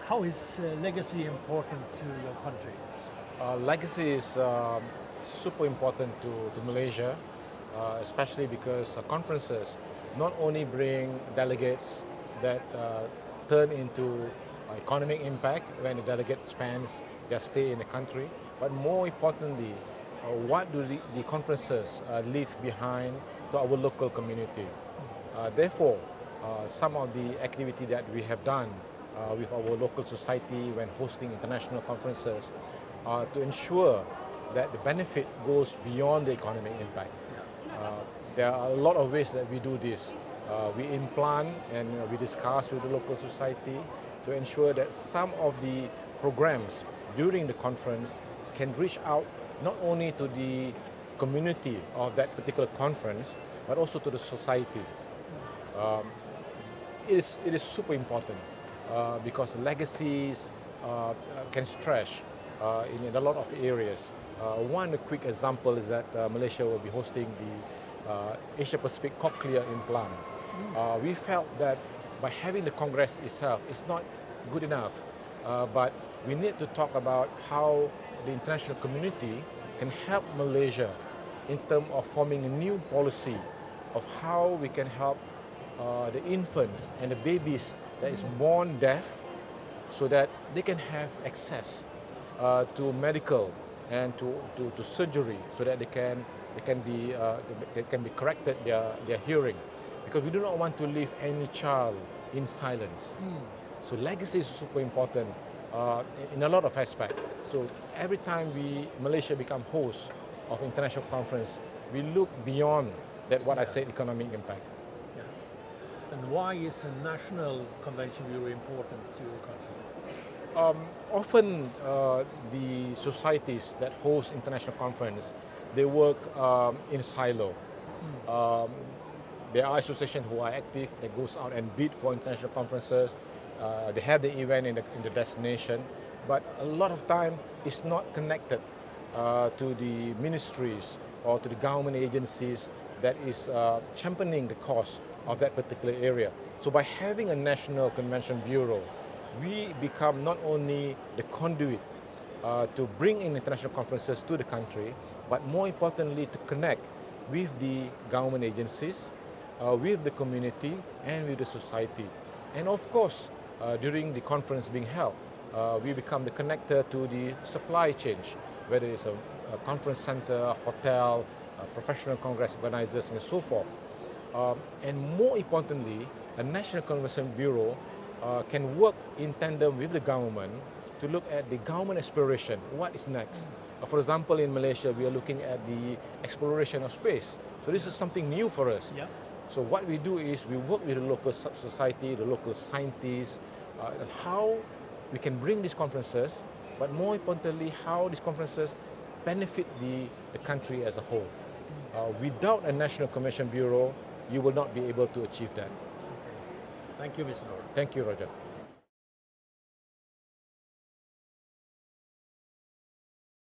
How is legacy important to your country? Legacy is super important to Malaysia, especially because conferences not only bring delegates that turn into economic impact when the delegate spends their stay in the country, but more importantly, what do the conferences leave behind to our local community. Therefore, some of the activity that we have done with our local society when hosting international conferences to ensure that the benefit goes beyond the economic impact. There are a lot of ways that we do this. We implant and we discuss with the local society to ensure that some of the programs during the conference can reach out not only to the community of that particular conference, but also to the society. It is super important because legacies can stretch in a lot of areas. One quick example is that Malaysia will be hosting the Asia Pacific cochlear implant. We felt that by having the Congress itself is not good enough, but we need to talk about how the international community can help Malaysia in terms of forming a new policy of how we can help the infants and the babies that is born deaf so that they can have access to medical and to surgery so that they can be corrected their hearing, because we do not want to leave any child in silence. So legacy is super important in a lot of aspects. So every time Malaysia become host of international conference, we look beyond that what I said economic impact. And why is a national convention bureau important to your country? Often the societies that host international conference, they work in silo. There are associations who are active that goes out and bid for international conferences. They have the event in the destination, but a lot of time it's not connected to the ministries or to the government agencies that is championing the cause of that particular area. So by having a national convention bureau, we become not only the conduit to bring in international conferences to the country, but more importantly to connect with the government agencies, with the community and with the society. And of course, during the conference being held, we become the connector to the supply chain, whether it's a conference center, hotel, professional congress organizers and so forth. And more importantly, a National Convention Bureau can work in tandem with the government to look at the government exploration, what is next. For example, in Malaysia, we are looking at the exploration of space. So this is something new for us. So what we do is we work with the local society, the local scientists, and how we can bring these conferences, but more importantly, how these conferences benefit the country as a whole. Without a National Convention Bureau, you will not be able to achieve that. Thank you, Mr. Dor. Thank you, Roger.